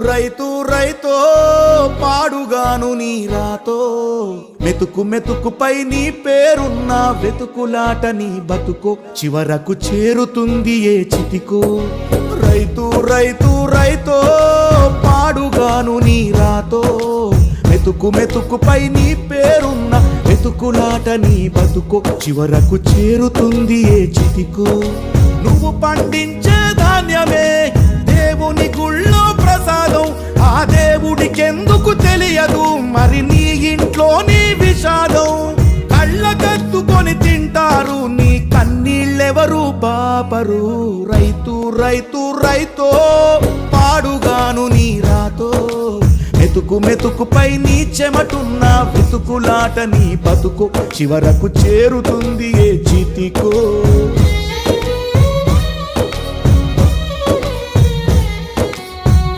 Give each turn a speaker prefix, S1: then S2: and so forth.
S1: రైతు రైతో పాడుగాను నీ రాతో మెతుకు మెతుకుపై నీ పేరున్న వెతుకులాట నీ బతుకో చివరకు చేరుతుంది ఏ చితికో రైతు రైతు రైతో పాడుగాను నీ రాతో మెతుకు మెతుకుపై నీ పేరున్న వెతుకులాట నీ బతుకో చివరకు చేరుతుంది ఏ చితికో నువ్వు పండించే ధాన్యమే దేవుని గుళ్ళో ప్రసాదం ఆ దేవుడికెందుకు తెలియదు మరి నీ ఇంట్లో నీ విషాదం కళ్ళకత్తుకొని తింటారు నీ కన్నీళ్ళెవరు పాపరు రైతు రైతు రైతో పాడుగాను నీ రాతో మెతుకు మెతుకుపై నీ చెమటున్న వెతుకులాట నీ బతుకు చివరకు చేరుతుంది ఏ చితికో